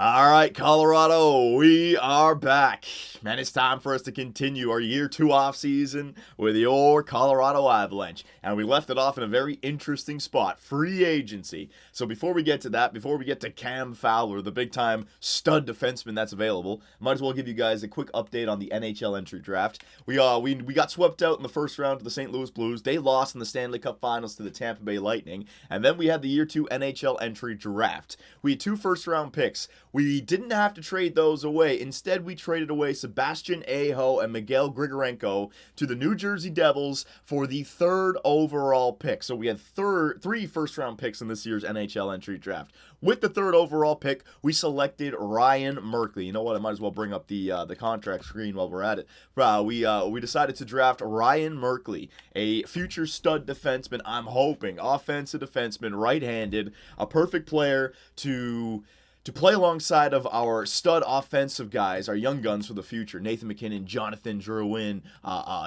All right, Colorado, we are back. Man, it's time for us to continue our year 2 offseason with your Colorado Avalanche. And we left it off in a very interesting spot, free agency. So before we get to that, before we get to Cam Fowler, the big-time stud defenseman that's available, might as well give you guys a quick update on the NHL entry draft. We got swept out in the first round to the St. Louis Blues. They lost in the Stanley Cup Finals to the Tampa Bay Lightning. And then we had the year 2 NHL entry draft. We had 2 first-round picks. We didn't have to trade those away. Instead, we traded away Sebastian Aho and Miguel Grigorenko to the New Jersey Devils for the 3rd overall pick. So we had 3 first-round picks in this year's NHL entry draft. With the 3rd overall pick, we selected Ryan Merkley. You know what? I might as well bring up the contract screen while we're at it. We decided to draft Ryan Merkley, a future stud defenseman. I'm hoping offensive defenseman, right-handed, a perfect player to play alongside of our stud offensive guys, our young guns for the future, Nathan MacKinnon, Jonathan Drouin,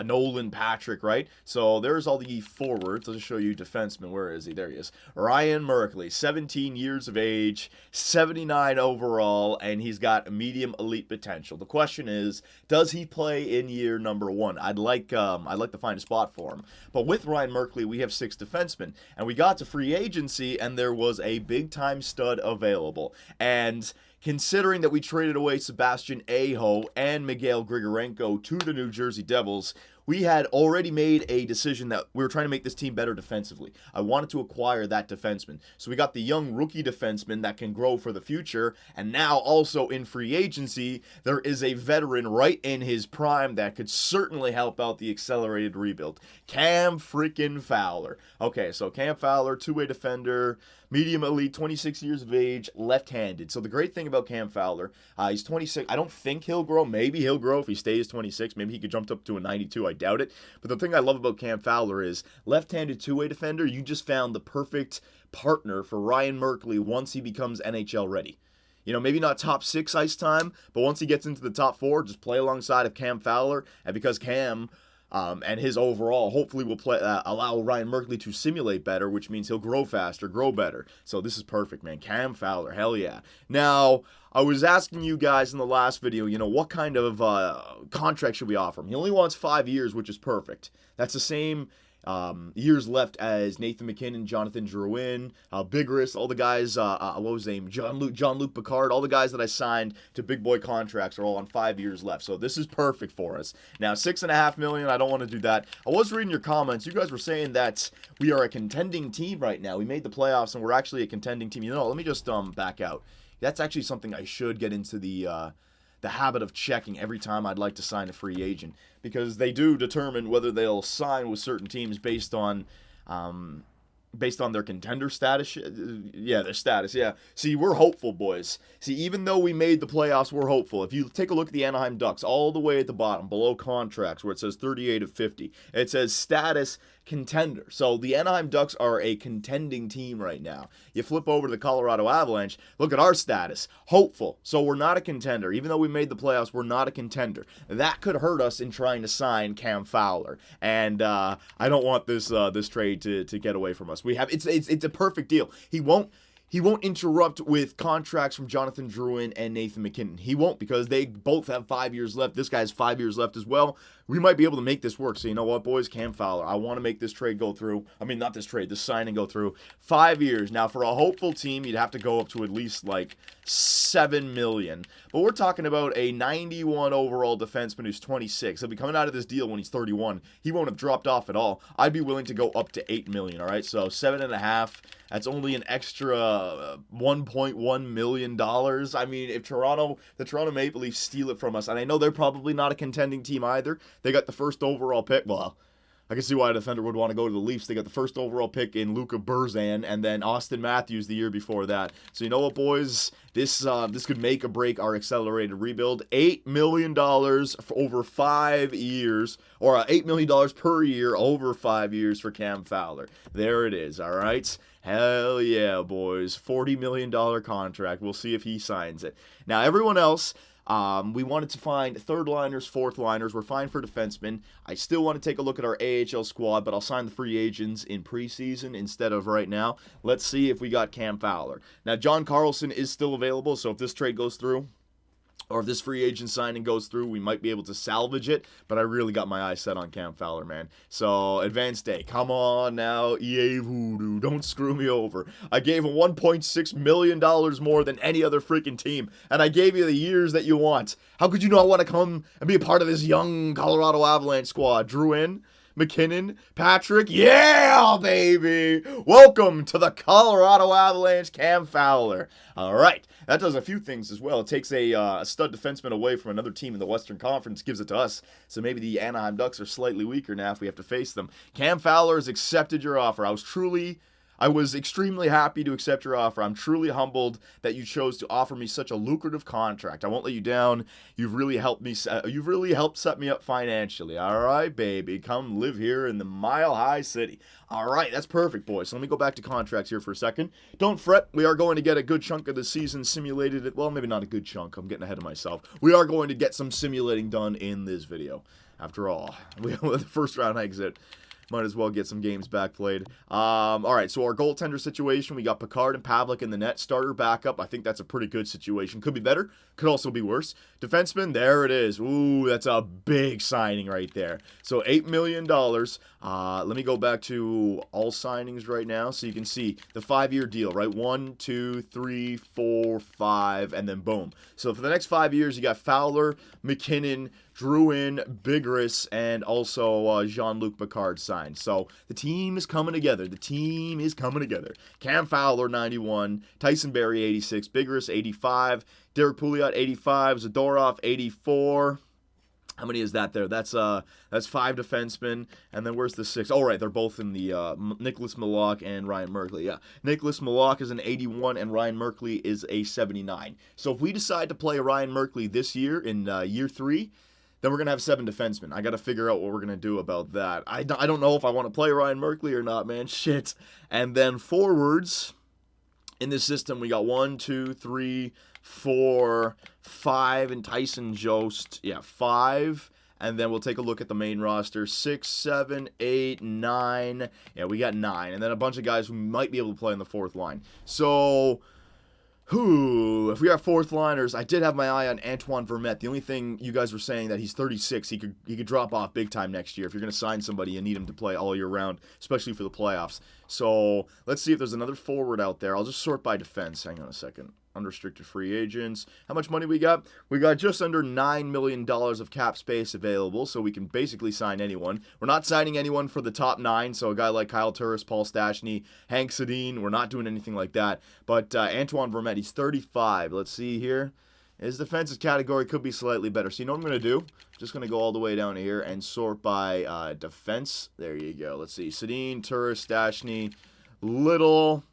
Nolan Patrick, right? So there's all the forwards. I'll just show you defenseman. Where is he? There he is. Ryan Merkley, 17 years of age, 79 overall, and he's got medium elite potential. The question is, does he play in year number 1? I'd like to find a spot for him. But with Ryan Merkley, we have 6 defensemen, and we got to free agency, and there was a big-time stud available. And considering that we traded away Sebastian Aho and Miguel Grigorenko to the New Jersey Devils, we had already made a decision that we were trying to make this team better defensively. I wanted to acquire that defenseman. So we got the young rookie defenseman that can grow for the future. And now also in free agency, there is a veteran right in his prime that could certainly help out the accelerated rebuild. Cam freaking Fowler. Okay, so Cam Fowler, two-way defender, medium elite, 26 years of age, left-handed. So the great thing about Cam Fowler, he's 26. I don't think he'll grow. Maybe he'll grow if he stays 26. Maybe he could jump up to a 92. I doubt it. But the thing I love about Cam Fowler is left-handed two-way defender. You just found the perfect partner for Ryan Merkley once he becomes NHL ready. You know, maybe not top 6 ice time, but once he gets into the top 4, just play alongside of Cam Fowler. And because Cam and his overall hopefully will allow Ryan Merkley to simulate better, which means he'll grow faster, grow better. So this is perfect, man. Cam Fowler, hell yeah. Now, I was asking you guys in the last video, you know, what kind of contract should we offer him? He only wants 5 years, which is perfect. That's the same years left as Nathan MacKinnon, Jonathan Drouin, Bigris, all the guys, what was his name, Jean-Luc Picard, all the guys that I signed to big boy contracts are all on 5 years left. So this is perfect for us. Now, $6.5 million, I don't want to do that. I was reading your comments. You guys were saying that we are a contending team right now. We made the playoffs and we're actually a contending team. You know, let me just back out. That's actually something I should get into the habit of checking every time I'd like to sign a free agent, because they do determine whether they'll sign with certain teams based on their contender status. Yeah, their status, yeah. See, we're hopeful, boys. See, even though we made the playoffs, we're hopeful. If you take a look at the Anaheim Ducks, all the way at the bottom, below contracts, where it says 38 of 50, it says status contender. So the Anaheim Ducks are a contending team right now. You flip over to the Colorado Avalanche, look at our status, hopeful. So we're not a contender. Even though we made the playoffs, we're not a contender. That could hurt us in trying to sign Cam Fowler. And I don't want this trade to get away from us. It's a perfect deal. He won't interrupt with contracts from Jonathan Drouin and Nathan MacKinnon. He won't, because they both have 5 years left. This guy has 5 years left as well. We might be able to make this work. So you know what, boys? Cam Fowler, I want to make this trade go through. I mean, not this trade, this signing go through. 5 years. Now, for a hopeful team, you'd have to go up to at least like $7 million. But we're talking about a 91 overall defenseman who's 26. He'll be coming out of this deal when he's 31. He won't have dropped off at all. I'd be willing to go up to $8 million, all right? So 7.5. That's only an extra $1.1 million. I mean, if the Toronto Maple Leafs steal it from us, and I know they're probably not a contending team either. They got the 1st overall pick. Well, I can see why a defender would want to go to the Leafs. They got the 1st overall pick in Luka Burzan, and then Austin Matthews the year before that. So you know what, boys? This could make or break our accelerated rebuild. $8 million for over 5 years, or $8 million per year over 5 years for Cam Fowler. There it is, all right? Hell yeah, boys. $40 million contract. We'll see if he signs it. Now, everyone else, we wanted to find third liners, fourth liners. We're fine for defensemen. I still want to take a look at our AHL squad, but I'll sign the free agents in preseason instead of right now. Let's see if we got Cam Fowler. Now, John Carlson is still available, so if this trade goes through, or if this free agent signing goes through, we might be able to salvage it. But I really got my eyes set on Cam Fowler, man. So, advanced day. Come on now, EA Voodoo. Don't screw me over. I gave him $1.6 million more than any other freaking team. And I gave you the years that you want. How could you not want to come and be a part of this young Colorado Avalanche squad? Drew in? McKinnon, Patrick, yeah, baby! Welcome to the Colorado Avalanche, Cam Fowler. All right, that does a few things as well. It takes a stud defenseman away from another team in the Western Conference, gives it to us. So maybe the Anaheim Ducks are slightly weaker now if we have to face them. Cam Fowler has accepted your offer. I was extremely happy to accept your offer. I'm truly humbled that you chose to offer me such a lucrative contract. I won't let you down. You've really helped me. You've really helped set me up financially. All right, baby. Come live here in the Mile High City. All right, that's perfect, boys. So let me go back to contracts here for a second. Don't fret. We are going to get a good chunk of the season simulated. Well, maybe not a good chunk. I'm getting ahead of myself. We are going to get some simulating done in this video. After all, we have the first round exit. Might as well get some games back played. All right, so our goaltender situation, we got Picard and Pavlik in the net. Starter backup, I think that's a pretty good situation. Could be better, could also be worse. Defenseman, there it is. Ooh, that's a big signing right there. So $8 million. Let me go back to all signings right now so you can see the 5-year deal, right? 1, 2, 3, 4, 5, and then boom. So for the next 5 years, you got Fowler, McKinnon, Drouin, Bigris, and also Jean-Luc Picard signed. So the team is coming together. The team is coming together. Cam Fowler, 91. Tyson Barrie, 86. Bigris, 85. Derek Pouliot, 85. Zadorov, 84. How many is that there? That's 5 defensemen. And then where's the 6? Oh, right, they're both in the Nicholas Milok and Ryan Merkley. Yeah, Nicholas Milok is an 81 and Ryan Merkley is a 79. So if we decide to play Ryan Merkley this year in year 3, then we're going to have 7 defensemen. I got to figure out what we're going to do about that. I don't know if I want to play Ryan Merkley or not, man. Shit. And then forwards, in this system, we got 1, 2, 3, 4, 5, and Tyson Jost. Yeah, 5. And then we'll take a look at the main roster. 6, 7, 8, 9. Yeah, we got 9. And then a bunch of guys who might be able to play in the 4th line. So, if we got 4th liners, I did have my eye on Antoine Vermette. The only thing you guys were saying that he's 36, he could drop off big time next year. If you're going to sign somebody, you need him to play all year round, especially for the playoffs. So let's see if there's another forward out there. I'll just sort by defense. Hang on a second. Unrestricted free agents. How much money we got? We got just under $9 million of cap space available, so we can basically sign anyone. We're not signing anyone for the top 9, so a guy like Kyle Turris, Paul Stastny, Hank Sedin, we're not doing anything like that. But Antoine Vermette, he's 35. Let's see here. His defensive category could be slightly better. So you know what I'm going to do? I'm just going to go all the way down here and sort by defense. There you go. Let's see. Sedin, Turris, Stastny, Little,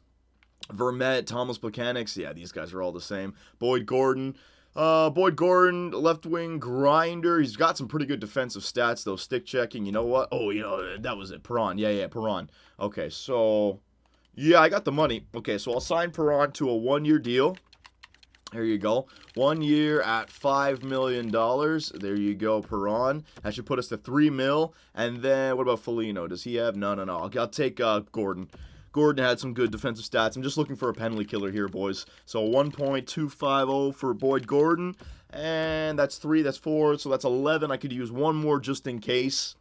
Vermette, Thomas Plekanec. Yeah, these guys are all the same. Boyd Gordon, left wing grinder. He's got some pretty good defensive stats, though. Stick checking. You know what? Oh, that was it. Perron. Yeah, Perron. Okay, so, yeah, I got the money. Okay, so I'll sign Perron to a 1-year deal. There you go. 1 year at $5 million. There you go, Perron. That should put us to $3 million. And then, what about Foligno? Does he have? No. I'll take Gordon. Gordon had some good defensive stats. I'm just looking for a penalty killer here, boys. So 1.250 for Boyd Gordon. And that's 3, that's 4, so that's 11. I could use one more just in case.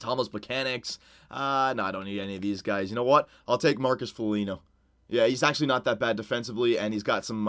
Thomas Plekanec. No, I don't need any of these guys. You know what? I'll take Marcus Foligno. Yeah, he's actually not that bad defensively, and he's got some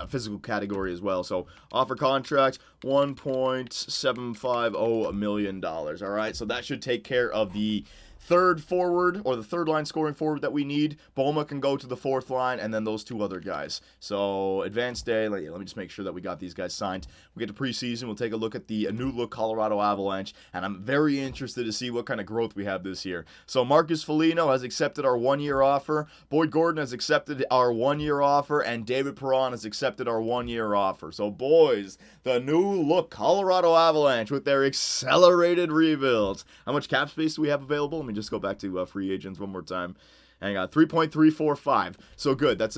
physical category as well. So, offer contract, $1.750 million. All right, so that should take care of the third forward, or the third line scoring forward that we need. Boma can go to the 4th line, and then those 2 other guys. So, advanced day. Let me just make sure that we got these guys signed. We get to preseason. We'll take a look at the new-look Colorado Avalanche, and I'm very interested to see what kind of growth we have this year. So, Marcus Foligno has accepted our 1-year offer. Boyd Gordon has accepted our 1-year offer, and David Perron has accepted our 1-year offer. So, boys, the new-look Colorado Avalanche with their accelerated rebuilds. How much cap space do we have available? Let me just go back to free agents one more time. Hang on, 3.345. So good. It's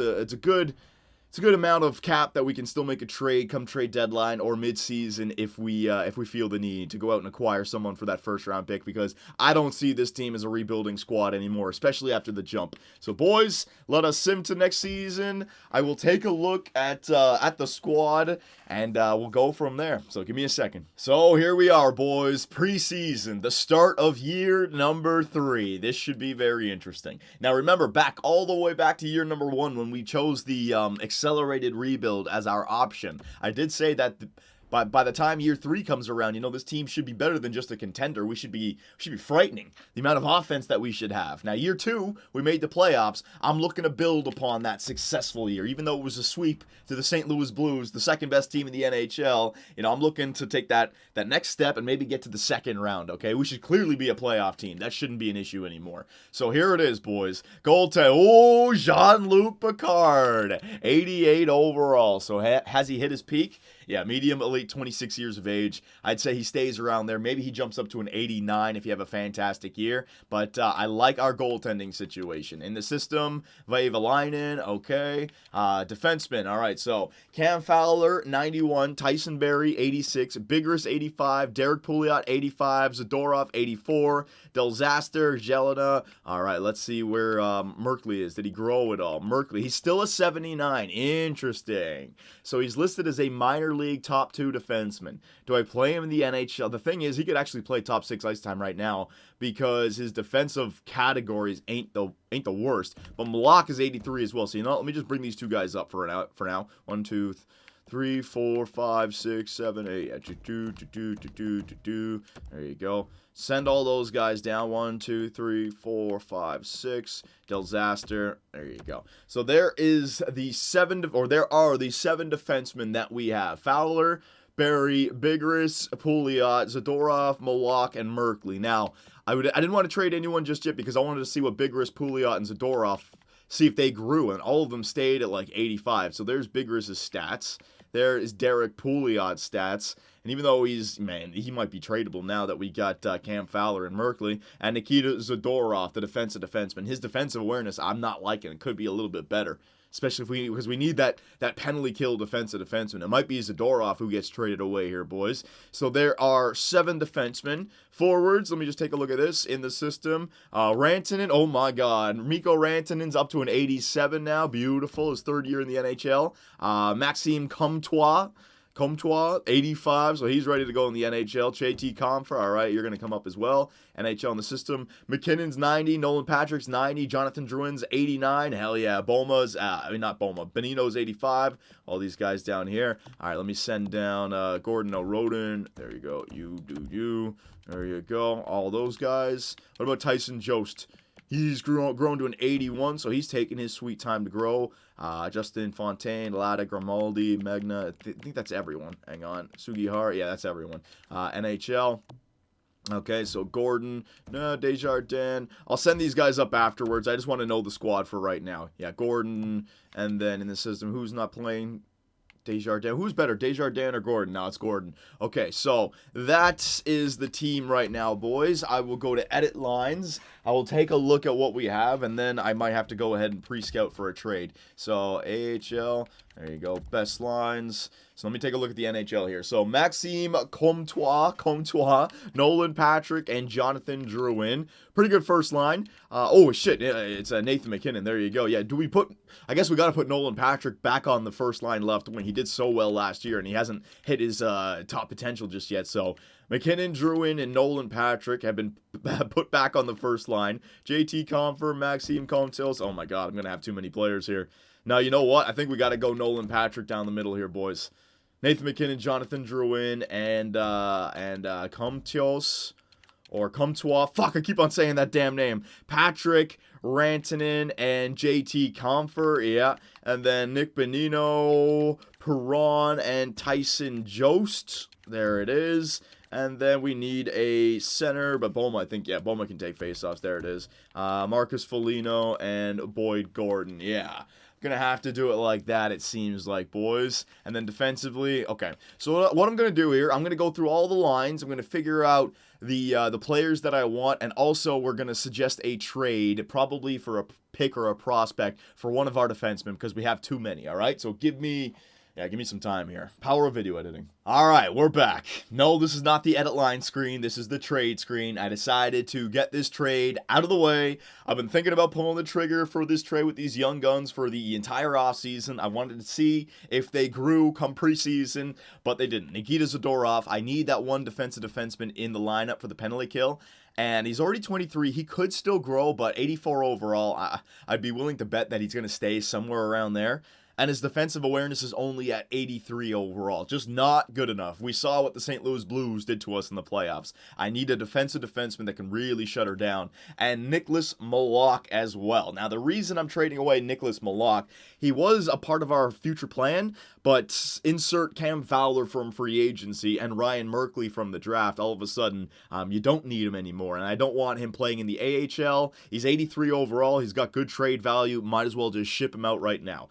a good amount of cap that we can still make a trade come trade deadline or mid-season if we feel the need to go out and acquire someone for that first round pick, because I don't see this team as a rebuilding squad anymore, especially after the jump. So boys, let us sim to next season. I will take a look at the squad and we'll go from there. So give me a second. So here we are, boys. Preseason, the start of year number 3. This should be very interesting. Now remember, all the way back to year number 1 when we chose the accelerated rebuild as our option, I did say that by the time year 3 comes around, this team should be better than just a contender. We should be frightening, the amount of offense that we should have. Now, year 2, we made the playoffs. I'm looking to build upon that successful year, even though it was a sweep to the St. Louis Blues, the second best team in the NHL. I'm looking to take that next step and maybe get to the second round, okay? We should clearly be a playoff team. That shouldn't be an issue anymore. So here it is, boys. Goaltender, Jean-Luc Picard, 88 overall. So has he hit his peak? Yeah, medium elite, 26 years of age. I'd say he stays around there. Maybe he jumps up to an 89 if you have a fantastic year. But I like our goaltending situation. In the system, Vaivalainen, okay. Defenseman, all right. So Cam Fowler, 91. Tyson Barrie, 86. Bigris, 85. Derek Pouliot, 85. Zadorov, 84. Delzaster, Jelena. All right, let's see where Merkley is. Did he grow at all? Merkley, he's still a 79. Interesting. So he's listed as a minor league top 2 defenseman. Do I play him in the NHL? The thing is, he could actually play top 6 ice time right now because his defensive categories ain't the worst. But Malak is 83 as well. So let me just bring these two guys up for now. 1, 2, 3, 4, 5, 6, 7, 8. There you go. Send all those guys down. 1, 2, 3, 4, 5, 6. Delzaster. There you go. So there are the 7 defensemen that we have. Fowler, Barrie, Bigris, Pouliot, Zadorov, Malak, and Merkley. Now, I didn't want to trade anyone just yet because I wanted to see what Bigris, Pouliot, and Zadorov, see if they grew, and all of them stayed at like 85. So there's Bigris' stats. There is Derek Pouliot's stats. And even though he might be tradable now that we got Cam Fowler and Merkley, and Nikita Zadorov, the defensive defenseman. His defensive awareness, I'm not liking. It could be a little bit better, especially because we need that penalty kill defensive defenseman. It might be Zadorov who gets traded away here, boys. So there are 7 defensemen. Forwards, let me just take a look at this in the system. Rantanen, oh my God. Mikko Rantanen's up to an 87 now. Beautiful. His 3rd year in the NHL. Maxime Comtois, 85, so he's ready to go in the NHL. JT Compher, all right, you're going to come up as well. NHL in the system. McKinnon's 90, Nolan Patrick's 90, Jonathan Drouin's 89. Hell yeah, Benino's 85. All these guys down here. All right, let me send down Gordon O'Rodin. There you go. You do you. There you go. All those guys. What about Tyson Jost? He's grown to an 81, so he's taking his sweet time to grow. Justin Fontaine, Lada, Grimaldi, Magna. I think that's everyone. Hang on. Sugihara. Yeah, that's everyone. NHL. Okay, so Gordon, Desjardins. I'll send these guys up afterwards. I just want to know the squad for right now. Yeah, Gordon. And then in the system, who's not playing? Desjardins. Who's better, Desjardins or Gordon? No, it's Gordon. Okay, so that is the team right now, boys. I will go to edit lines. I will take a look at what we have, and then I might have to go ahead and pre-scout for a trade. So AHL, there you go, best lines. So let me take a look at the NHL here. So Maxime Comtois, Nolan Patrick, and Jonathan Drouin. Pretty good first line. Oh, shit, it's Nathan McKinnon. There you go. Yeah, I guess we got to put Nolan Patrick back on the first line left wing. He did so well last year, and he hasn't hit his top potential just yet. So McKinnon, Drouin, and Nolan Patrick have been put back on the first line. JT Compher, Maxime Comtois. Oh, my God, I'm going to have too many players here. Now, you know what? I think we got to go Nolan Patrick down the middle here, boys. Nathan McKinnon, Jonathan Drouin, and Comtois, or Comtois. Fuck, I keep on saying that damn name. Patrick, Rantanen, and JT Compher, yeah. And then Nick Bonino, Perron, and Tyson Jost. There it is. And then we need a center, but Boma, I think, yeah, Boma can take faceoffs. There it is. Marcus Foligno and Boyd Gordon, yeah. Gonna have to do it like that, it seems like, boys. And then defensively, okay. So what I'm gonna do here, I'm gonna go through all the lines. I'm gonna figure out the players that I want, and also we're gonna suggest a trade, probably for a pick or a prospect for one of our defensemen because we have too many, all right? So give me some time here. Power of video editing. All right, we're back. No, this is not the edit line screen. This is the trade screen. I decided to get this trade out of the way. I've been thinking about pulling the trigger for this trade with these young guns for the entire offseason. I wanted to see if they grew come preseason, but they didn't. Nikita Zadorov, I need that one defensive defenseman in the lineup for the penalty kill. And he's already 23. He could still grow, but 84 overall, I'd be willing to bet that he's going to stay somewhere around there. And his defensive awareness is only at 83 overall. Just not good enough. We saw what the St. Louis Blues did to us in the playoffs. I need a defensive defenseman that can really shut her down. And Nicholas Malak as well. Now, the reason I'm trading away Nicholas Malak, he was a part of our future plan, but insert Cam Fowler from free agency and Ryan Merkley from the draft, all of a sudden, you don't need him anymore. And I don't want him playing in the AHL. He's 83 overall. He's got good trade value. Might as well just ship him out right now.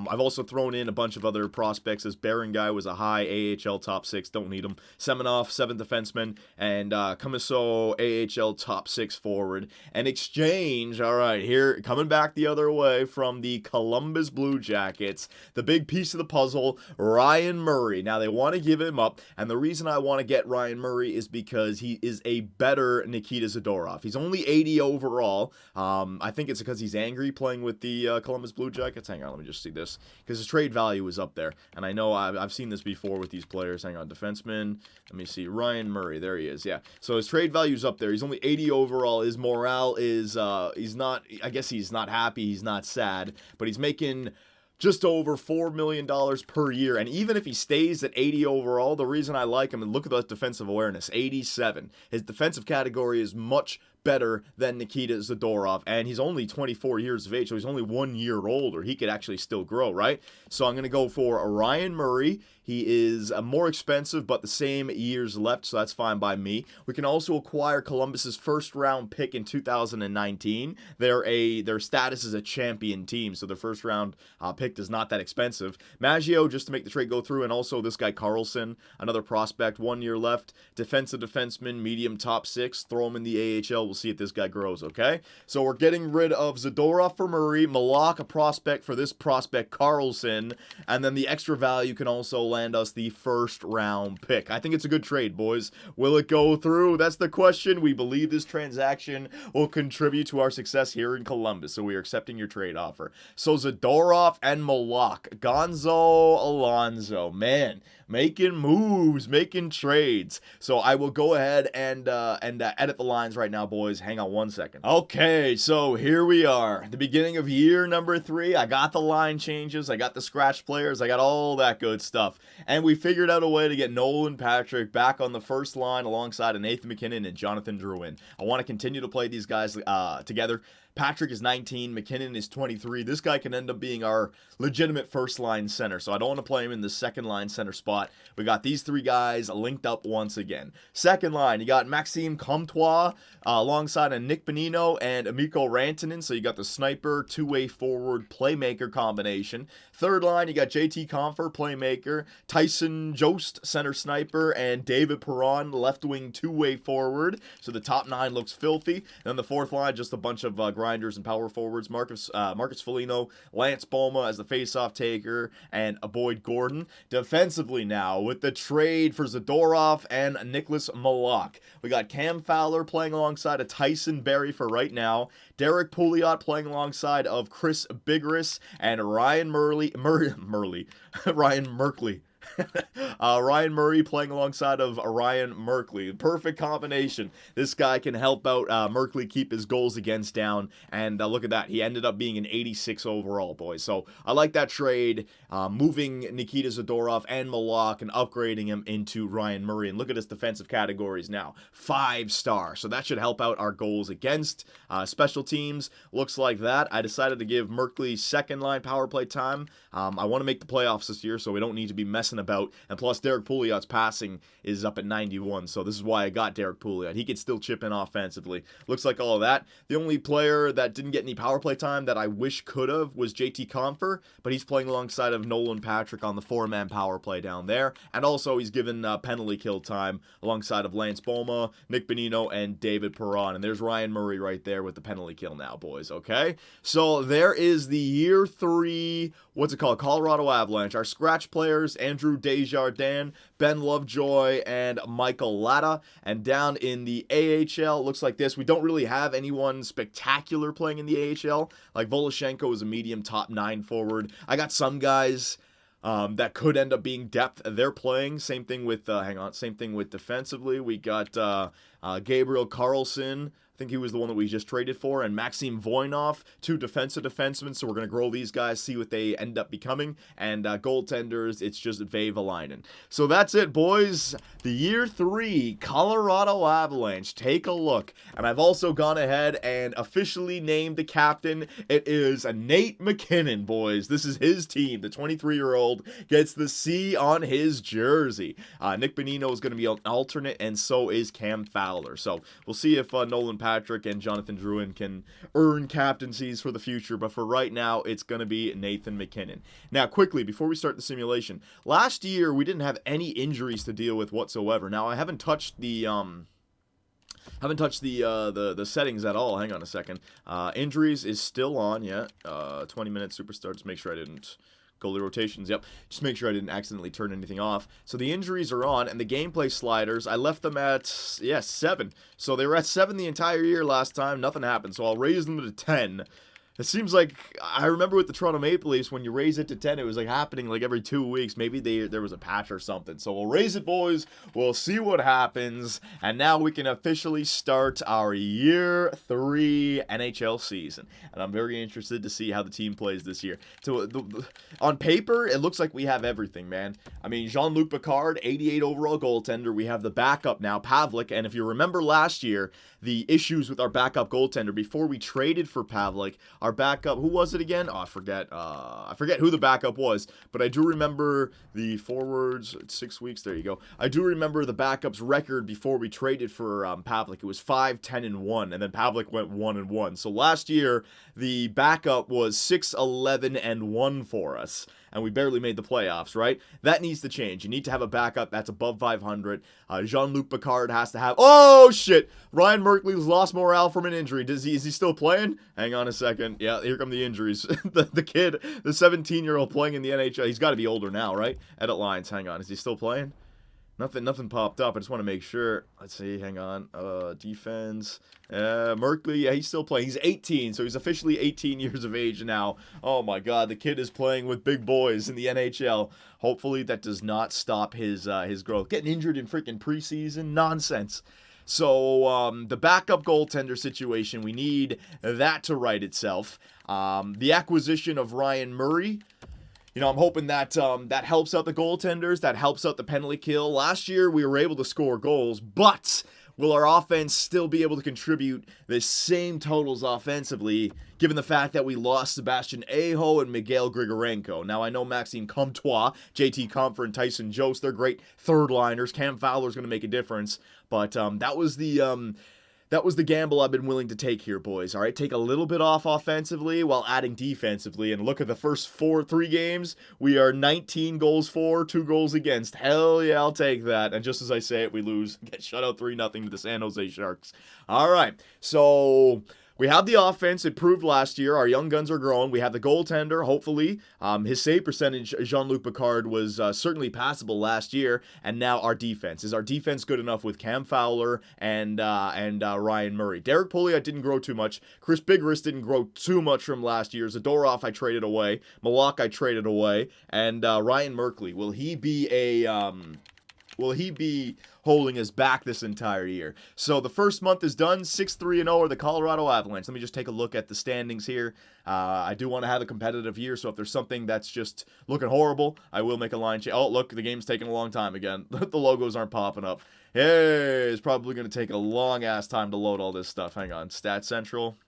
I've also thrown in a bunch of other prospects, as Barron guy was a high AHL top 6, don't need him. Semenoff, 7th defenseman, and Komiso, AHL top 6 forward. And exchange, all right, here, coming back the other way from the Columbus Blue Jackets, the big piece of the puzzle, Ryan Murray. Now, they want to give him up, and the reason I want to get Ryan Murray is because he is a better Nikita Zadorov. He's only 80 overall. I think it's because he's angry playing with the Columbus Blue Jackets. Hang on, let me just see this, because his trade value is up there, and I know I've seen this before with these players. Hang on, defenseman, let me see, Ryan Murray, there he is, yeah, so his trade value is up there. He's only 80 overall. His morale is, he's not, I guess he's not happy, he's not sad, but he's making just over $4 million per year. And even if he stays at 80 overall, the reason I like him, and look at that defensive awareness, 87. His defensive category is much better than Nikita Zadorov, and he's only 24 years of age, so he's only 1 year older. He could actually still grow, right? So I'm going to go for a Ryan Murray. He is more expensive, but the same years left, so that's fine by me. We can also acquire Columbus's first-round pick in 2019. Their status is a champion team, so their first-round pick is not that expensive. Maggio, just to make the trade go through, and also this guy Carlson, another prospect, 1 year left. Defensive defenseman, medium top 6. Throw him in the AHL. We'll see if this guy grows, okay? So we're getting rid of Zadorov for Murray, Malak, a prospect for this prospect, Carlson, and then the extra value can also land us the first round pick. I think it's a good trade, boys. Will it go through? That's the question. We believe this transaction will contribute to our success here in Columbus, so we are accepting your trade offer. So Zadorov and Malak, Gonzo Alonso, man, making moves, making trades. So I will go ahead and edit the lines right now, boys. Hang on one second. Okay, so here we are. The beginning of year number 3. I got the line changes. I got the scratch players. I got all that good stuff. And we figured out a way to get Nolan Patrick back on the first line alongside Nathan McKinnon and Jonathan Drouin. I want to continue to play these guys together. Patrick is 19, McKinnon is 23. This guy can end up being our legitimate first-line center, so I don't want to play him in the second-line center spot. We got these 3 guys linked up once again. Second line, you got Maxime Comtois alongside a Nick Bonino and Mikko Rantanen, so you got the sniper, two-way forward, playmaker combination. Third line, you got JT Compher, playmaker, Tyson Jost, center sniper, and David Perron, left-wing two-way forward, so the top 9 looks filthy. Then the fourth line, just a bunch of grinders and power forwards, Marcus Foligno, Lance Boma as the faceoff taker, and Boyd Gordon. Defensively now, with the trade for Zadorov and Nicholas Malak, we got Cam Fowler playing alongside of Tyson Barrie for right now, Derek Pouliot playing alongside of Chris Bigris, and Ryan Merkley. Ryan Murray playing alongside of Ryan Merkley. Perfect combination. This guy can help out Merkley keep his goals against down, and look at that. He ended up being an 86 overall, boys. So I like that trade, moving Nikita Zadorov and Malak and upgrading him into Ryan Murray. And look at his defensive categories now. 5-star. So that should help out our goals against. Special teams looks like that. I decided to give Merkley second line power play time. I want to make the playoffs this year, so we don't need to be messing about and play plus Derek Pouliot's passing is up at 91, so this is why I got Derek Pouliot. He could still chip in offensively. Looks like all of that. The only player that didn't get any power play time that I wish could have was JT Compher, but he's playing alongside of Nolan Patrick on the 4-man power play down there, and also he's given penalty kill time alongside of Lance Boma, Nick Bonino, and David Perron, and there's Ryan Murray right there with the penalty kill now, boys, okay? So there is the year 3, what's it called, Colorado Avalanche. Our scratch players, Andrew Desjardins, Ben Lovejoy, and Michael Latta. And down in the AHL, it looks like this. We don't really have anyone spectacular playing in the AHL. Like Voloshenko is a medium top 9 forward. I got some guys that could end up being depth. They're playing. Same thing with, same thing with defensively. We got Gabriel Carlson. I think he was the one that we just traded for, and Maxim Voinov, 2 defensive defensemen, so we're going to grow these guys, see what they end up becoming, and goaltenders, it's just Vehvilainen. So that's it, boys. The year 3 Colorado Avalanche. Take a look. And I've also gone ahead and officially named the captain. It is Nate MacKinnon, boys. This is his team. The 23-year-old gets the C on his jersey. Nick Bonino is going to be an alternate, and so is Cam Fowler. So we'll see if Nolan Patrick and Jonathan Drouin can earn captaincies for the future, but for right now, it's going to be Nathan MacKinnon. Now, quickly, before we start the simulation, last year, we didn't have any injuries to deal with whatsoever. Now, I haven't touched the settings at all. Hang on a second. Injuries is still on, yeah. 20-minute superstar. Just make sure I didn't goalie rotations, yep. Just make sure I didn't accidentally turn anything off. So the injuries are on, and the gameplay sliders, I left them at, 7. So they were at 7 the entire year last time. Nothing happened, so I'll raise them to 10. It seems like, I remember with the Toronto Maple Leafs, when you raise it to 10, it was like happening like every 2 weeks. Maybe there was a patch or something. So we'll raise it, boys. We'll see what happens. And now we can officially start our year 3 NHL season. And I'm very interested to see how the team plays this year. On paper, it looks like we have everything, man. I mean, Jean-Luc Picard, 88 overall goaltender. We have the backup now, Pavlik. And if you remember last year, the issues with our backup goaltender, before we traded for Pavlik, our backup, who was it again? Oh, I forget who the backup was, but I do remember the forwards, 6 weeks, there you go. I do remember the backup's record before we traded for Pavlik. It was 5-10-1, and then Pavlik went 1-1. So last year, the backup was 6-11-1 for us, and we barely made the playoffs, right? That needs to change. You need to have a backup that's above 500. Jean-Luc Picard has to have... Oh, shit! Ryan Merkley's lost morale from an injury. Is he still playing? Hang on a second. Yeah, here come the injuries. the kid, the 17-year-old playing in the NHL. He's got to be older now, right? Edit lines. Hang on. Is he still playing? Nothing popped up. I just want to make sure. Let's see. Hang on. Defense. Merkley. Yeah, he's still playing. He's 18, so he's officially 18 years of age now. Oh my God, the kid is playing with big boys in the NHL. Hopefully, that does not stop his growth. Getting injured in freaking preseason, nonsense. So the backup goaltender situation, we need that to right itself. The acquisition of Ryan Murray. You know, I'm hoping that that helps out the goaltenders, that helps out the penalty kill. Last year, we were able to score goals, but will our offense still be able to contribute the same totals offensively, given the fact that we lost Sebastian Aho and Miguel Grigorenko? Now, I know Maxime Comtois, JT Compher, and Tyson Jost, they're great third-liners. Cam Fowler's going to make a difference, but that was the gamble I've been willing to take here, boys. All right, take a little bit off offensively while adding defensively. And look at the first 3 games. We are 19 goals for, 2 goals against. Hell yeah, I'll take that. And just as I say it, we lose. Get shut out 3-0 to the San Jose Sharks. All right, so... we have the offense. It proved last year. Our young guns are growing. We have the goaltender, hopefully. His save percentage, Jean-Luc Picard, was certainly passable last year. And now our defense. Is our defense good enough with Cam Fowler and Ryan Murray? Derek Pouliot didn't grow too much. Chris Bigris didn't grow too much from last year. Zadorov I traded away. Malak I traded away. And Ryan Merkley, will he be holding us back this entire year? So the first month is done. 6-3-0 are the Colorado Avalanche. Let me just take a look at the standings here. I do want to have a competitive year, so if there's something that's just looking horrible, I will make a line change. Oh, look, the game's taking a long time again. The logos aren't popping up. Hey, it's probably going to take a long-ass time to load all this stuff. Hang on. Stat Central.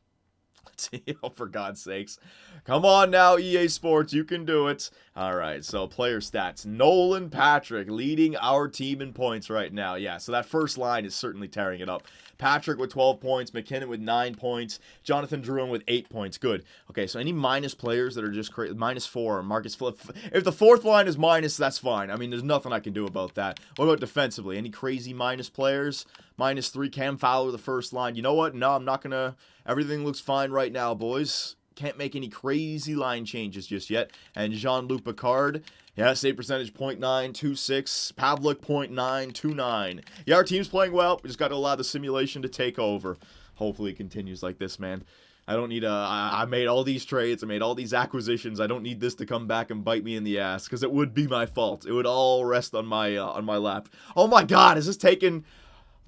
Oh, for God's sakes. Come on now, EA Sports. You can do it. All right, so player stats. Nolan Patrick leading our team in points right now. Yeah, so that first line is certainly tearing it up. Patrick with 12 points. McKinnon with 9 points. Jonathan Drouin with 8 points. Good. Okay, so any minus players that are just crazy. -4. Marcus Phillip. If the fourth line is minus, that's fine. I mean, there's nothing I can do about that. What about defensively? Any crazy minus players? -3. Cam Fowler, the first line. You know what? No, I'm not going to. Everything looks fine right now, boys. Can't make any crazy line changes just yet. And Jean-Luc Picard, yeah, save percentage .926. Pavlik .929. Yeah, our team's playing well. We just got to allow the simulation to take over. Hopefully it continues like this, man. I don't need I made all these trades. I made all these acquisitions. I don't need this to come back and bite me in the ass because it would be my fault. It would all rest on my lap. Oh my God, is this taking...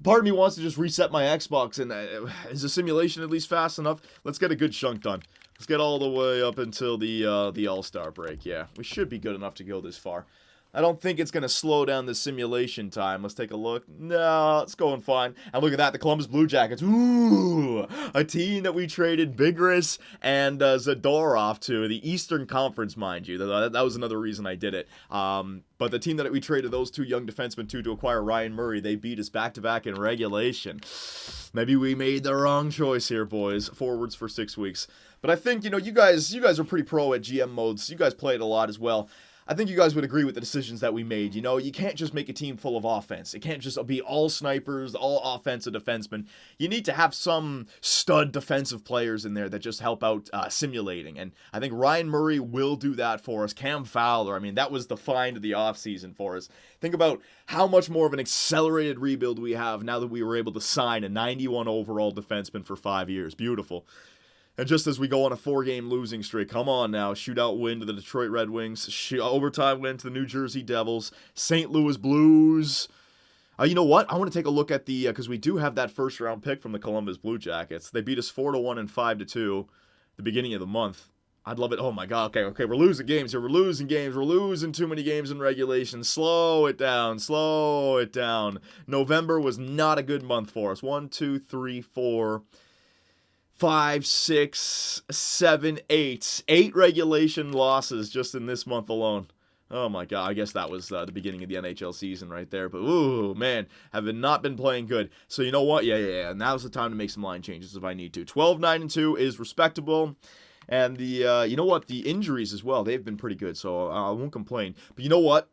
Part of me wants to just reset my Xbox, and is the simulation at least fast enough? Let's get a good chunk done. Let's get all the way up until the All-Star break. Yeah, we should be good enough to go this far. I don't think it's going to slow down the simulation time. Let's take a look. No, it's going fine. And look at that, the Columbus Blue Jackets. Ooh, a team that we traded Bigris and Zadorov to. The Eastern Conference, mind you. That was another reason I did it. But the team that we traded those two young defensemen to acquire Ryan Murray, they beat us back-to-back in regulation. Maybe we made the wrong choice here, boys. Forwards for 6 weeks. But I think, you guys are pretty pro at GM modes. You guys play it a lot as well. I think you guys would agree with the decisions that we made. You can't just make a team full of offense. It can't just be all snipers, all offensive defensemen. You need to have some stud defensive players in there that just help out simulating. And I think Ryan Murray will do that for us. Cam Fowler, I mean, that was the find of the offseason for us. Think about how much more of an accelerated rebuild we have now that we were able to sign a 91 overall defenseman for 5 years. Beautiful. And just as we go on a 4-game losing streak, come on now, shootout win to the Detroit Red Wings, overtime win to the New Jersey Devils, St. Louis Blues. You know what? I want to take a look at the, because we do have that first-round pick from the Columbus Blue Jackets. They beat us 4-1 and 5-2 the beginning of the month. I'd love it. Oh my God, okay, we're losing games here. We're losing games. We're losing too many games in regulation. Slow it down. November was not a good month for us. 1, 2, 3, 4... 5, 6, 7, 8. 8 regulation losses just in this month alone. Oh my God, I guess that was the beginning of the NHL season right there. But ooh, man, have not been playing good. So you know what? Yeah. Now's the time to make some line changes if I need to. 12-9-2 is respectable. And the you know what? The injuries as well, they've been pretty good. So I won't complain. But you know what?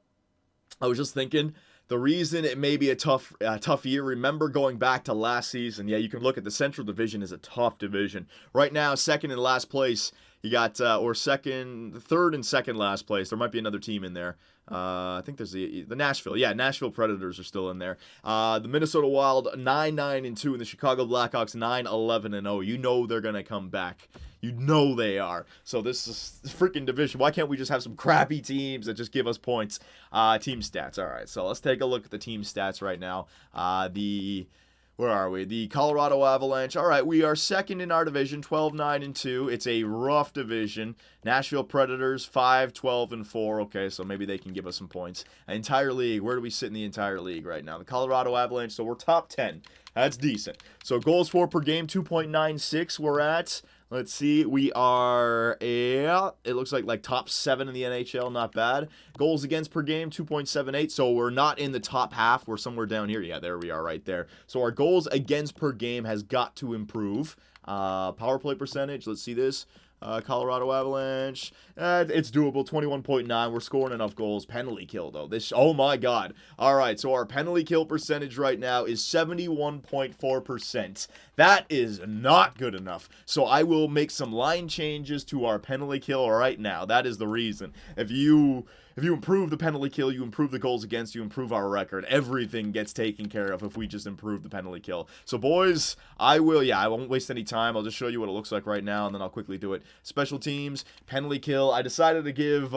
I was just thinking... The reason it may be a tough year, remember going back to last season, yeah, you can look at the Central Division as a tough division. Right now, second and last place, you got, third and second last place. There might be another team in there. I think there's the Nashville. Yeah, Nashville Predators are still in there. The Minnesota Wild, 9-9-2, and the Chicago Blackhawks, 9-11-0. You know they're going to come back. You know they are. So this is the freaking division. Why can't we just have some crappy teams that just give us points? Team stats. All right, so let's take a look at the team stats right now. Where are we? The Colorado Avalanche. All right, we are second in our division, 12-9-2. It's a rough division. Nashville Predators, 5-12-4. Okay, so maybe they can give us some points. Entire league, where do we sit in the entire league right now? The Colorado Avalanche, so we're top 10. That's decent. So goals for per game, 2.96 we're at. Let's see, we are, it looks like top 7 in the NHL, not bad. Goals against per game, 2.78, so we're not in the top half, we're somewhere down here. Yeah, there we are right there. So our goals against per game has got to improve. Power play percentage, let's see this. Colorado Avalanche, it's doable, 21.9. We're scoring enough goals. Penalty kill, though. Oh my God. All right, so our penalty kill percentage right now is 71.4%. That is not good enough. So I will make some line changes to our penalty kill right now. That is the reason. If you improve the penalty kill, you improve the goals against, you improve our record. Everything gets taken care of if we just improve the penalty kill. So, boys, I won't waste any time. I'll just show you what it looks like right now, and then I'll quickly do it. Special teams, penalty kill. I decided to give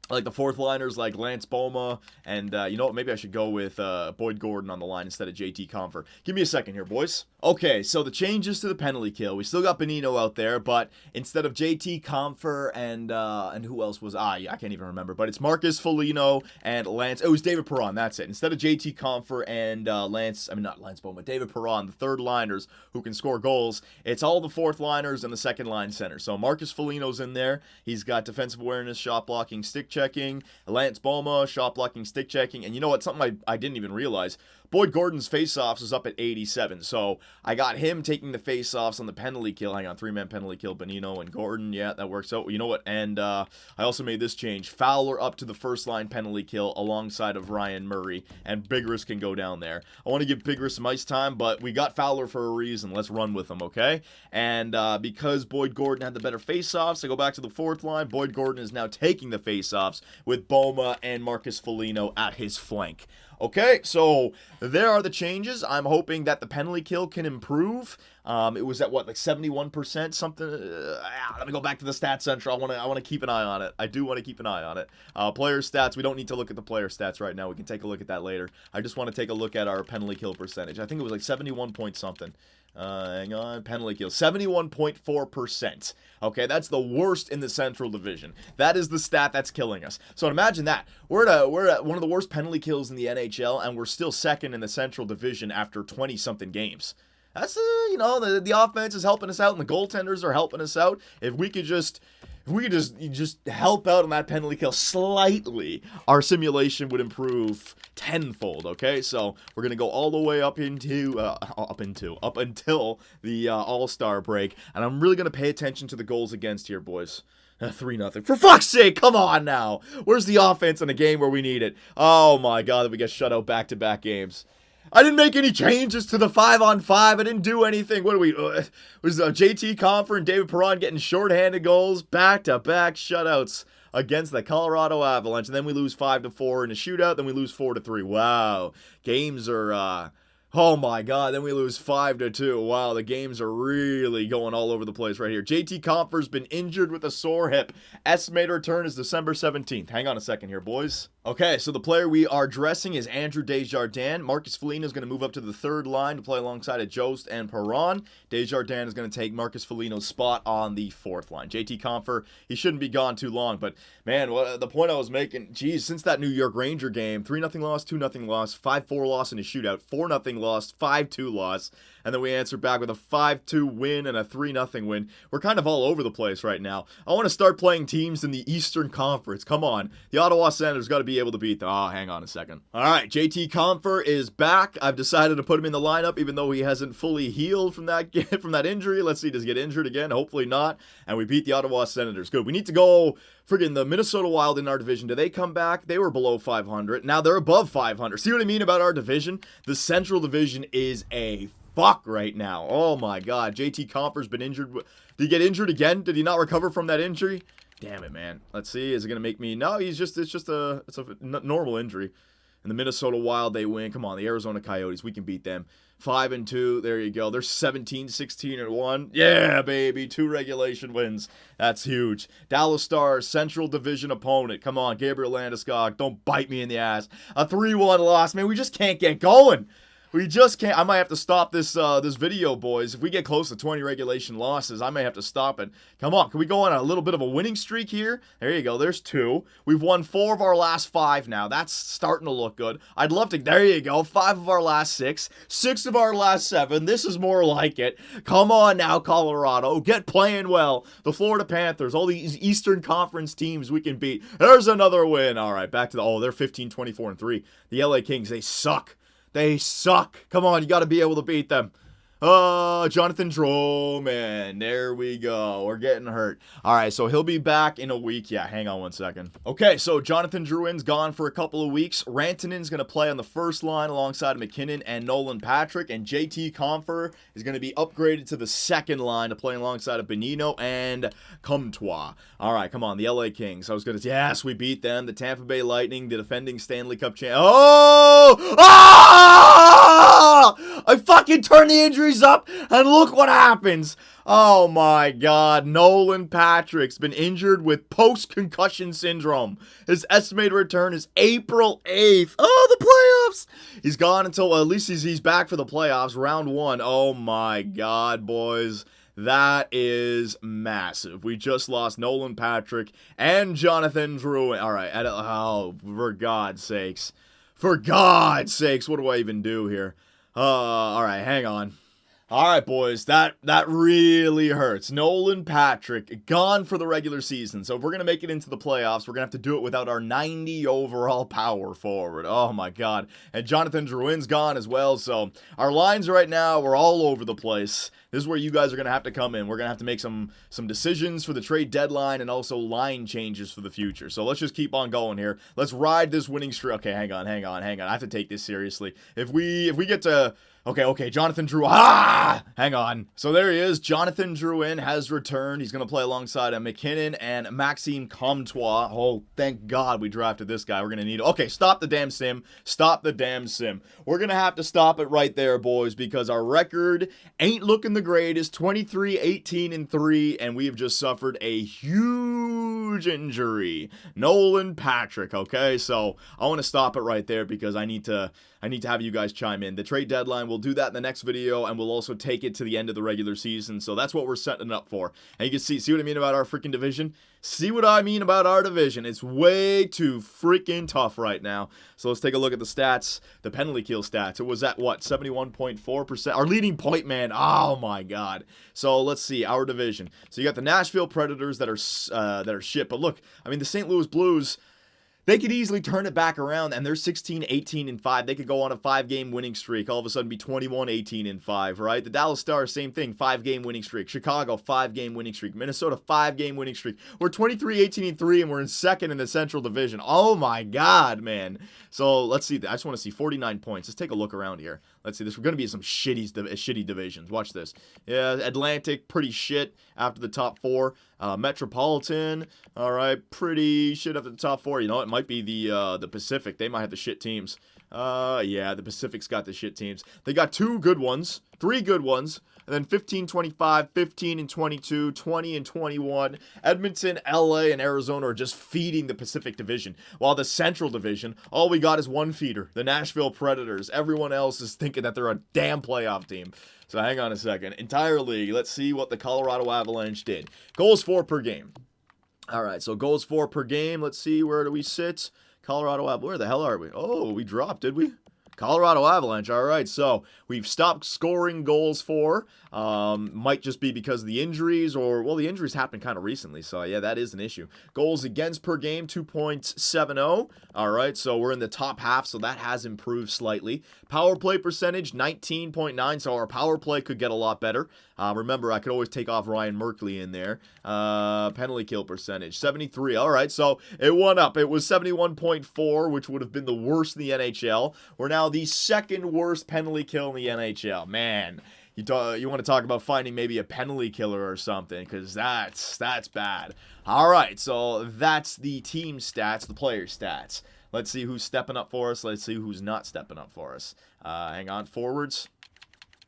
I like the fourth liners like Lance Boma, and you know what, maybe I should go with Boyd Gordon on the line instead of JT Compher. Give me a second here, boys. Okay, so the changes to the penalty kill. We still got Bonino out there, but instead of JT Compher and who else was, I can't even remember, but it's Marcus Foligno and Lance, it was David Perron, that's it. Instead of JT Compher and not Lance Boma, David Perron, the third liners who can score goals, it's all the fourth liners and the second line center. So Marcus Foligno's in there. He's got defensive awareness, shot blocking, stick checking. Lance Boma, shot blocking, stick checking. And you know what? Something I didn't even realize. Boyd Gordon's faceoffs is up at 87. So I got him taking the faceoffs on the penalty kill. Hang on, 3-man penalty kill, Bonino and Gordon. Yeah, that works out. You know what? And I also made this change. Fowler up to the first line penalty kill alongside of Ryan Murray. And Bigris can go down there. I want to give Bigris some ice time, but we got Fowler for a reason. Let's run with him, okay? And because Boyd Gordon had the better faceoffs, I go back to the fourth line. Boyd Gordon is now taking the faceoffs with Boma and Marcus Foligno at his flank. Okay, so there are the changes. I'm hoping that the penalty kill can improve. It was at what, like 71%, something. Let me go back to the stats central. I want to keep an eye on it. I do want to keep an eye on it. Player stats. We don't need to look at the player stats right now. We can take a look at that later. I just want to take a look at our penalty kill percentage. I think it was like 71 point something. Hang on, penalty kill, 71.4%. Okay, that's the worst in the Central Division. That is the stat that's killing us. So imagine that. We're at one of the worst penalty kills in the NHL, and we're still second in the Central Division after 20-something games. That's, the offense is helping us out, and the goaltenders are helping us out. If we could just help out on that penalty kill slightly, our simulation would improve tenfold. Okay, so we're gonna go all the way up until the All-Star break, and I'm really gonna pay attention to the goals against here, boys. 3-0. For fuck's sake, come on now. Where's the offense in a game where we need it? Oh my God, that we get shut out back-to-back games. I didn't make any changes to the 5-on-5. I didn't do anything. What are we? Was JT Compher and David Perron getting shorthanded goals, back-to-back shutouts against the Colorado Avalanche, and then we lose 5-4 in a shootout. Then we lose 4-3. Wow, games are. Oh my God, then we lose 5-2. Wow, the games are really going all over the place right here. JT Compher's been injured with a sore hip. Estimated return is December 17th. Hang on a second here, boys. Okay, so the player we are dressing is Andrew Desjardins. Marcus Foligno is going to move up to the third line to play alongside of Jost and Perron. Desjardins is going to take Marcus Foligno's spot on the fourth line. JT Compher, he shouldn't be gone too long, but man, the point I was making, geez, since that New York Ranger game, 3-0 loss, 2-0 loss, 5-4 loss in a shootout, 4-0 loss, 5-2 loss, and then we answered back with a 5-2 win and a 3-0 win. We're kind of all over the place right now. I want to start playing teams in the Eastern Conference. Come on. The Ottawa Senators got to be able to beat them. Oh, hang on a second. All right, JT Compher is back. I've decided to put him in the lineup even though he hasn't fully healed from that injury. Let's see, does he get injured again? Hopefully not. And we beat the Ottawa Senators. Good. We need to go friggin' the Minnesota Wild in our division. Do they come back? They were below 500. Now they're above 500. See what I mean about our division? The Central Division is a fuck right now. Oh my God. JT Compher's been injured. Did he get injured again? Did he not recover from that injury? Damn it, man. Let's see. Is it going to make me? No, it's just a normal injury. And the Minnesota Wild, they win. Come on, the Arizona Coyotes, we can beat them. 5-2. There you go. They're 17-16-1. Yeah, baby. 2 regulation wins. That's huge. Dallas Stars, Central Division opponent. Come on, Gabriel Landeskog. Don't bite me in the ass. A 3-1 loss. Man, we just can't get going. We just can't. I might have to stop this video, boys. If we get close to 20 regulation losses, I may have to stop it. Come on, can we go on a little bit of a winning streak here? There you go. There's 2. We've won 4 of our last 5 now. That's starting to look good. I'd love to. There you go. 5 of our last 6. 6 of our last 7. This is more like it. Come on now, Colorado. Get playing well. The Florida Panthers, all these Eastern Conference teams we can beat. There's another win. All right, back to they're 15-24-3. The LA Kings, they suck. They suck. Come on, you got to be able to beat them. Jonathan Droman. There we go. We're getting hurt. All right, so he'll be back in a week. Yeah, hang on one second. Okay, so Jonathan Drouin's gone for a couple of weeks. Rantanen's going to play on the first line alongside McKinnon and Nolan Patrick. And JT Compher is going to be upgraded to the second line to play alongside of Bonino and Comtois. All right, come on, the LA Kings. Yes, we beat them. The Tampa Bay Lightning, the defending Stanley Cup champ. Oh! I fucking turn the injuries up, and look what happens. Oh my God, Nolan Patrick's been injured with post-concussion syndrome. His estimated return is April 8th. Oh, the playoffs! He's gone until, well, at least he's back for the playoffs, round 1. Oh my God, boys. That is massive. We just lost Nolan Patrick and Jonathan Drouin. All right, oh, for God's sakes. For God's sakes, what do I even do here? All right, hang on. All right, boys, that really hurts. Nolan Patrick, gone for the regular season. So if we're going to make it into the playoffs, we're going to have to do it without our 90 overall power forward. Oh, my God. And Jonathan Drouin's gone as well. So our lines right now, we're all over the place. This is where you guys are going to have to come in. We're going to have to make some decisions for the trade deadline and also line changes for the future. So let's just keep on going here. Let's ride this winning streak. Okay, hang on. I have to take this seriously. If we get to... Okay, Jonathan Drouin. Hang on. So there he is. Jonathan Drouin has returned. He's going to play alongside McKinnon and Maxime Comtois. Oh, thank God we drafted this guy. We're going to need... Okay, stop the damn sim. Stop the damn sim. We're going to have to stop it right there, boys, because our record ain't looking the greatest. 23-18-3, and we have just suffered a huge injury. Nolan Patrick, okay? So I want to stop it right there because I need to have you guys chime in. The trade deadline, we'll do that in the next video, and we'll also take it to the end of the regular season. So that's what we're setting it up for. And you can see what I mean about our freaking division? See what I mean about our division? It's way too freaking tough right now. So let's take a look at the stats, the penalty kill stats. It was at, what, 71.4%? Our leading point man, oh my God. So let's see, our division. So you got the Nashville Predators that are shit. But look, I mean, the St. Louis Blues... They could easily turn it back around, and they're 16-18-5. They could go on a 5-game winning streak, all of a sudden be 21-18-5, right? The Dallas Stars, same thing, 5-game winning streak. Chicago, 5-game winning streak. Minnesota, 5-game winning streak. We're 23-18-3, and we're in second in the Central Division. Oh my God, man. So let's see. I just want to see 49 points. Let's take a look around here. Let's see. This we're going to be some shitty divisions. Watch this. Yeah, Atlantic, pretty shit after the top 4. Metropolitan, all right, pretty shit after the top 4. You know, it might be the Pacific. They might have the shit teams. Yeah, the Pacific's got the shit teams. They got 2 good ones, 3 good ones, and then 15-25, 15-22, 20-21. Edmonton, LA, and Arizona are just feeding the Pacific Division. While the Central Division, all we got is one feeder, the Nashville Predators. Everyone else is thinking that they're a damn playoff team. So hang on a second. Entire league, let's see what the Colorado Avalanche did. Goals for per game. All right, so goals for per game. Let's see, where do we sit? Colorado Avalanche, where the hell are we? Oh, we dropped, did we? Colorado Avalanche, all right, so we've stopped scoring goals for. Might just be because of the injuries, or, well, the injuries happened kind of recently, so yeah, that is an issue. Goals against per game, 2.70. All right, so we're in the top half, so that has improved slightly. Power play percentage, 19.9, so our power play could get a lot better. Remember, I could always take off Ryan Merkley in there. Penalty kill percentage, 73. All right, so it went up. It was 71.4, which would have been the worst in the NHL. We're now the second worst penalty kill in the NHL. Man, you want to talk about finding maybe a penalty killer or something, because that's bad. All right, so that's the team stats, the player stats. Let's see who's stepping up for us. Let's see who's not stepping up for us. Hang on, forwards.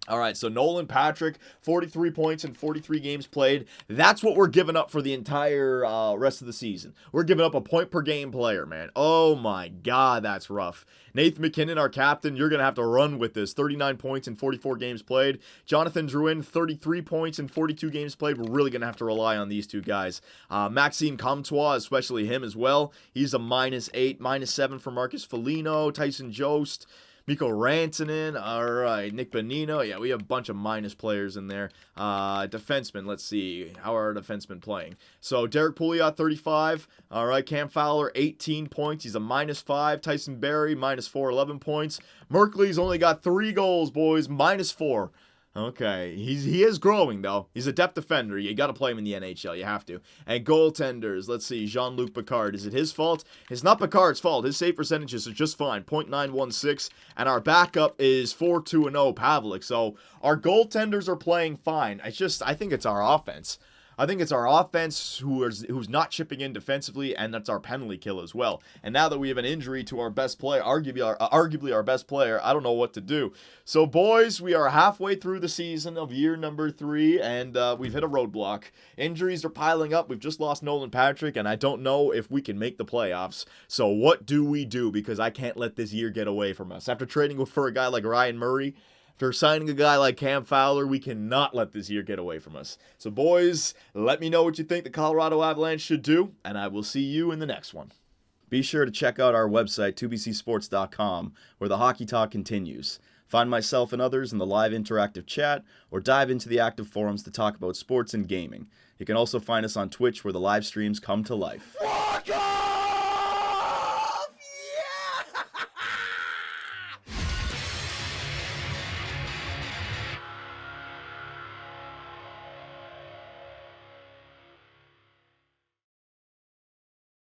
All right, so Nolan Patrick, 43 points in 43 games played. That's what we're giving up for the entire rest of the season. We're giving up a point per game player, man. Oh, my God, that's rough. Nathan McKinnon, our captain, you're going to have to run with this. 39 points in 44 games played. Jonathan Drouin, 33 points in 42 games played. We're really going to have to rely on these two guys. Maxime Comtois, especially him as well. He's a -8, -7 for Marcus Foligno, Tyson Jost, Mikko Rantanen, all right, Nick Bonino. Yeah, we have a bunch of minus players in there. Defensemen, let's see. How are our defensemen playing? So, Derek Pouliot, 35. All right, Cam Fowler, 18 points. He's a -5. Tyson Barrie, -4, 11 points. Merkley's only got 3 goals, boys, -4. Okay, he is growing, though. He's a depth defender. You got to play him in the NHL. You have to. And goaltenders, let's see. Jean-Luc Picard. Is it his fault? It's not Picard's fault. His save percentages are just fine. .916. And our backup is 4-2-0 Pavlik. So our goaltenders are playing fine. I think it's our offense. I think it's our offense who's not chipping in defensively, and that's our penalty kill as well. And now that we have an injury to our best player, arguably our best player, I don't know what to do. So, boys, we are halfway through the season of year number 3, and we've hit a roadblock. Injuries are piling up. We've just lost Nolan Patrick, and I don't know if we can make the playoffs. So what do we do? Because I can't let this year get away from us. After trading for a guy like Ryan Murray, after signing a guy like Cam Fowler, we cannot let this year get away from us. So, boys, let me know what you think the Colorado Avalanche should do, and I will see you in the next one. Be sure to check out our website, 2bcsports.com, where the hockey talk continues. Find myself and others in the live interactive chat, or dive into the active forums to talk about sports and gaming. You can also find us on Twitch, where the live streams come to life.